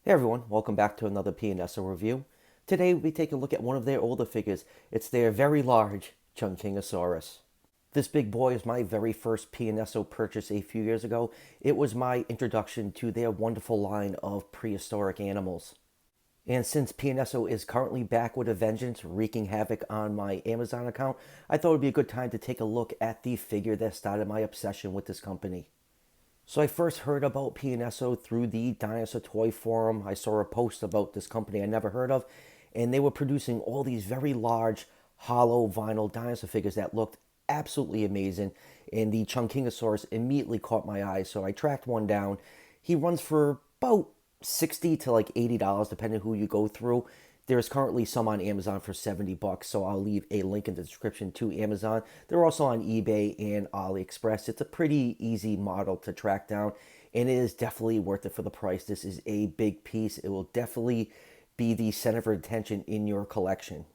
Hey everyone, welcome back to another PNSO review. Today we'll be taking a look at one of their older figures. It's their very large Chungkingosaurus. This big boy is my very first PNSO purchase a few years ago. It was my introduction to their wonderful line of prehistoric animals. And since PNSO is currently back with a vengeance, wreaking havoc on my Amazon account, I thought it would be a good time to take a look at the figure that started my obsession with this company. So I first heard about PNSO through the Dinosaur toy forum. I saw a post about this company I never heard of, and they were producing all these very large hollow vinyl dinosaur figures that looked absolutely amazing. And the Chungkingosaurus immediately caught my eye, so I tracked one down. He runs for about 60 to like $80 depending who you go through. There's currently some on Amazon for 70 bucks, so I'll leave a link in the description to Amazon. They're also on eBay and AliExpress. It's a pretty easy model to track down, and it is definitely worth it for the price. This is a big piece. It will definitely be the center of attention in your collection.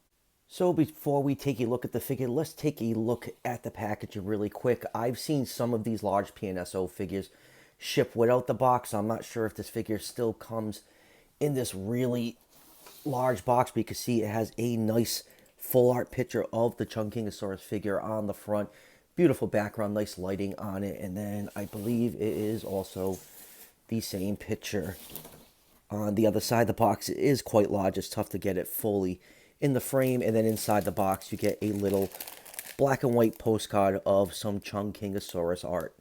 So before we take a look at the figure, let's take a look at the packaging really quick. I've seen some of these large PNSO figures ship without the box. I'm not sure if this figure still comes in this really large box, but you can see it has a nice full art picture of the Chungkingosaurus figure on the front. Beautiful background, nice lighting on it, and then I believe it is also the same picture on the other side. The box is quite large. It's tough to get it fully in the frame, and then inside the box you get a little black and white postcard of some Chungkingosaurus art.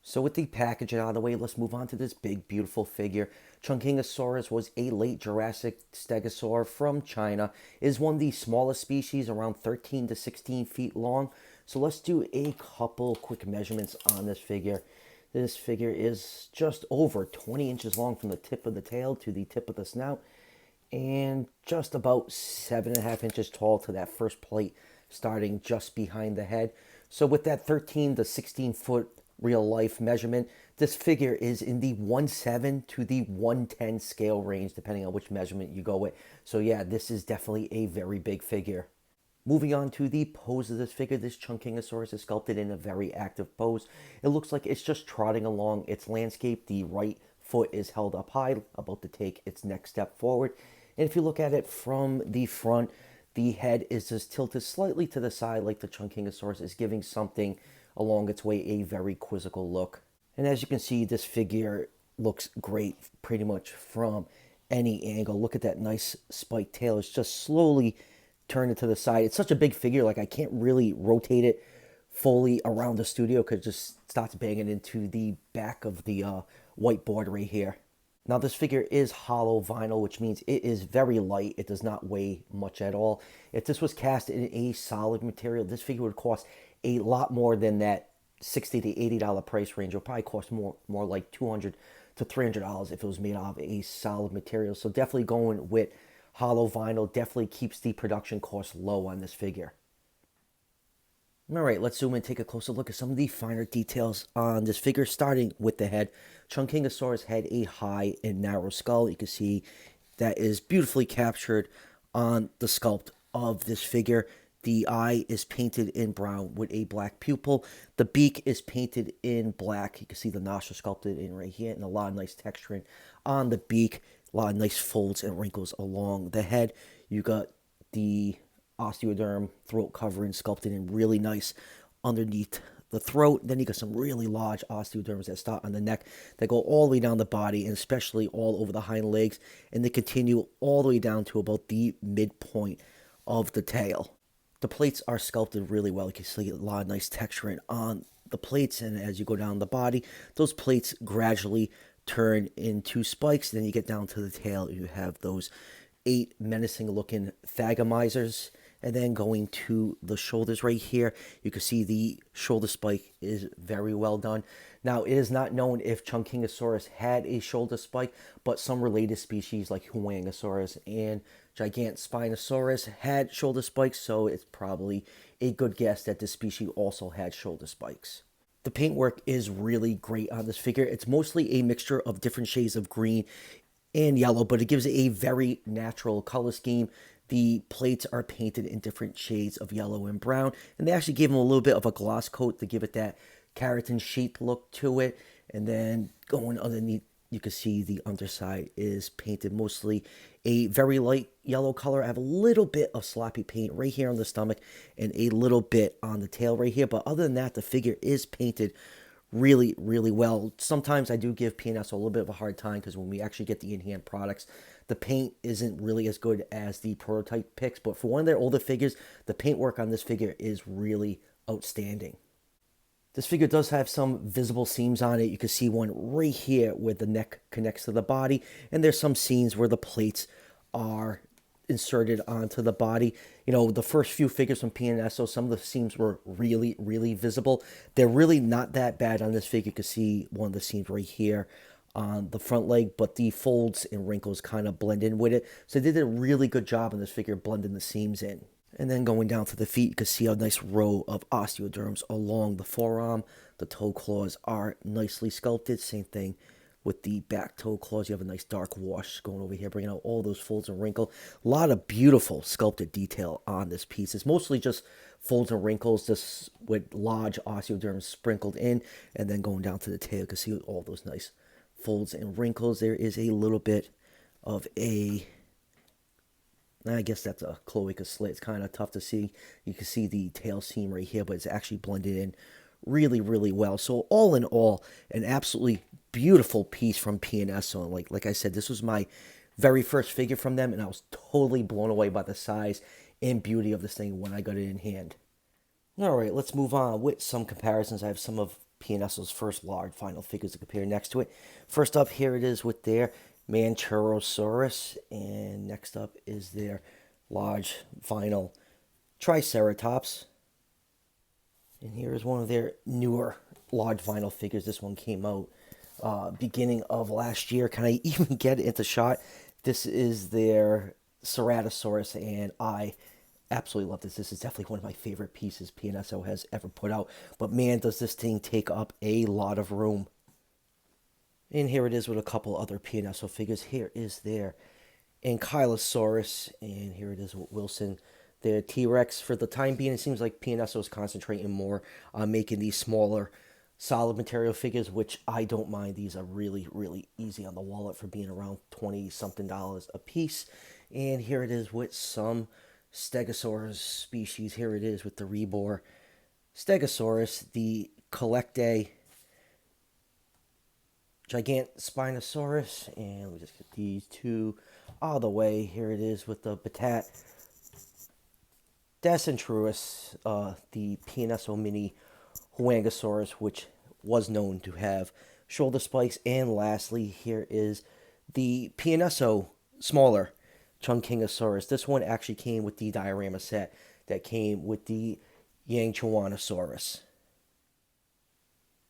So with the packaging out of the way, let's move on to this big, beautiful figure. Chungkingosaurus was a late Jurassic stegosaur from China. It is one of the smallest species, around 13 to 16 feet long. So let's do a couple quick measurements on this figure. This figure is just over 20 inches long from the tip of the tail to the tip of the snout, and just about 7.5 inches tall to that first plate starting just behind the head. So with that 13 to 16 foot real life measurement, this figure is in the 1/7 to the 1/10 scale range, depending on which measurement you go with. So yeah, this is definitely a very big figure. Moving on to the pose of this figure, this Chungkingosaurus is sculpted in a very active pose. It looks like it's just trotting along its landscape. The right foot is held up high, about to take its next step forward. And if you look at it from the front, the head is just tilted slightly to the side like the Chungkingosaurus is giving something along its way a very quizzical look. And as you can see, this figure looks great pretty much from any angle. Look at that nice spiked tail. It's just slowly turning to the side. It's such a big figure, like I can't really rotate it fully around the studio because it just starts banging into the back of the whiteboard right here. Now this figure is hollow vinyl, which means it is very light. It does not weigh much at all. If this was cast in a solid material, this figure would cost a lot more than that 60 to $80 price range. It would probably cost more like $200 to $300 if it was made out of a solid material. So definitely going with hollow vinyl definitely keeps the production cost low on this figure. All right, let's zoom in and take a closer look at some of the finer details on this figure, starting with the head. Chungkingosaurus had a high and narrow skull. You can see that is beautifully captured on the sculpt of this figure. The eye is painted in brown with a black pupil. The beak is painted in black. You can see the nostril sculpted in right here, and a lot of nice texturing on the beak. A lot of nice folds and wrinkles along the head. You got the osteoderm throat covering sculpted in really nice underneath the throat. Then you got some really large osteoderms that start on the neck that go all the way down the body, and especially all over the hind legs, and they continue all the way down to about the midpoint of the tail. The plates are sculpted really well. You can see a lot of nice texturing on the plates, and as you go down the body, those plates gradually turn into spikes. Then you get down to the tail, you have those 8 menacing looking thagomizers. And then going to the shoulders right here, you can see the shoulder spike is very well done. Now, it is not known if Chungkingosaurus had a shoulder spike, but some related species like Huangosaurus and Gigantspinosaurus had shoulder spikes, so it's probably a good guess that this species also had shoulder spikes. The paintwork is really great on this figure. It's mostly a mixture of different shades of green and yellow, but it gives it a very natural color scheme. The plates are painted in different shades of yellow and brown, and they actually gave them a little bit of a gloss coat to give it that keratin sheet look to it. And then going underneath You can see the underside is painted mostly a very light yellow color. I have a little bit of sloppy paint right here on the stomach and a little bit on the tail right here. But other than that, the figure is painted really, really well. Sometimes I do give PNSO a little bit of a hard time because when we actually get the in-hand products, the paint isn't really as good as the prototype picks. But for one of their older figures, the paint work on this figure is really outstanding. This figure does have some visible seams on it. You can see one right here where the neck connects to the body. And there's some seams where the plates are inserted onto the body. You know, the first few figures from PNSO, some of the seams were really, really visible. They're really not that bad on this figure. You can see one of the seams right here on the front leg, but the folds and wrinkles kind of blend in with it. So they did a really good job on this figure blending the seams in. And then going down to the feet, you can see a nice row of osteoderms along the forearm. The toe claws are nicely sculpted. Same thing with the back toe claws. You have a nice dark wash going over here, bringing out all those folds and wrinkles. A lot of beautiful sculpted detail on this piece. It's mostly just folds and wrinkles, just with large osteoderms sprinkled in. And then going down to the tail, you can see all those nice folds and wrinkles. There is a little bit of a... I guess that's a cloaca slit. It's kind of tough to see. You can see the tail seam right here, but it's actually blended in really, really well. So all in all, an absolutely beautiful piece from PNSO. And like I said, this was my very first figure from them, and I was totally blown away by the size and beauty of this thing when I got it in hand. All right, let's move on with some comparisons. I have some of PNSO's first large vinyl figures to compare next to it. First up, here it is with their Chungkingosaurus, and next up is their large vinyl Triceratops. And here is one of their newer large vinyl figures. This one came out beginning of last year. Can I even get it into shot? This is their Ceratosaurus, and I absolutely love this. This is definitely one of my favorite pieces PNSO has ever put out. But man, does this thing take up a lot of room. And here it is with a couple other PNSO figures. Here is their Ankylosaurus, and here it is with Wilson, their T-Rex. For the time being, it seems like PNSO is concentrating more on making these smaller, solid material figures, which I don't mind. These are really, really easy on the wallet for being around $20-something a piece. And here it is with some Stegosaurus species. Here it is with the Rebor Stegosaurus, the Collectae Spinosaurus, and let me just get these two out of the way. Here it is with the Batat Dacentruus, the PNSO Mini Huangosaurus, which was known to have shoulder spikes. And lastly, here is the PNSO smaller Chungkingosaurus. This one actually came with the diorama set that came with the Yangchuanosaurus.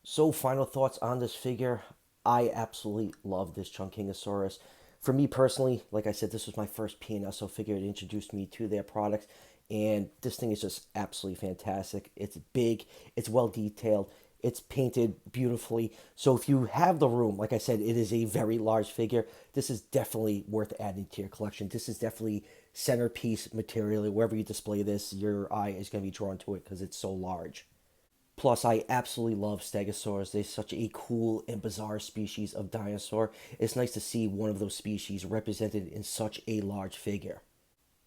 So final thoughts on this figure. I absolutely love this Chungkingosaurus. For me personally, like I said, this was my first PNSO figure. It introduced me to their products, and this thing is just absolutely fantastic. It's big, it's well detailed, it's painted beautifully. So if you have the room, like I said, it is a very large figure. This is definitely worth adding to your collection. This is definitely centerpiece material. Wherever you display this, your eye is going to be drawn to it because it's so large. Plus, I absolutely love Stegosaurus. They're such a cool and bizarre species of dinosaur. It's nice to see one of those species represented in such a large figure.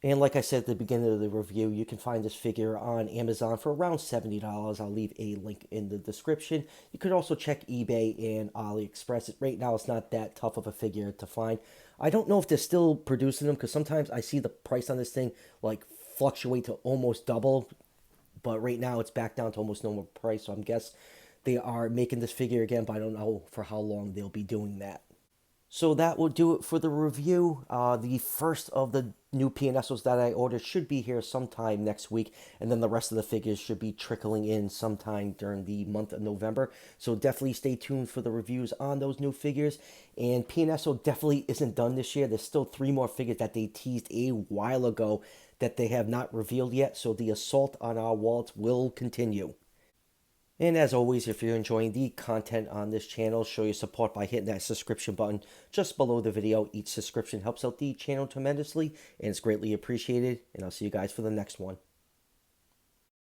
And like I said at the beginning of the review, you can find this figure on Amazon for around $70. I'll leave a link in the description. You could also check eBay and AliExpress. Right now, it's not that tough of a figure to find. I don't know if they're still producing them, because sometimes I see the price on this thing like fluctuate to almost double. But right now, it's back down to almost normal price. So I'm guess they are making this figure again, but I don't know for how long they'll be doing that. So that will do it for the review. The first of the new PNSOs that I ordered should be here sometime next week. And then the rest of the figures should be trickling in sometime during the month of November. So definitely stay tuned for the reviews on those new figures. And PNSO definitely isn't done this year. There's still 3 more figures that they teased a while ago that they have not revealed yet. So the assault on our wallets will continue. And as always, if you're enjoying the content on this channel, show your support by hitting that subscription button just below the video. Each subscription helps out the channel tremendously, and it's greatly appreciated. And I'll see you guys for the next one.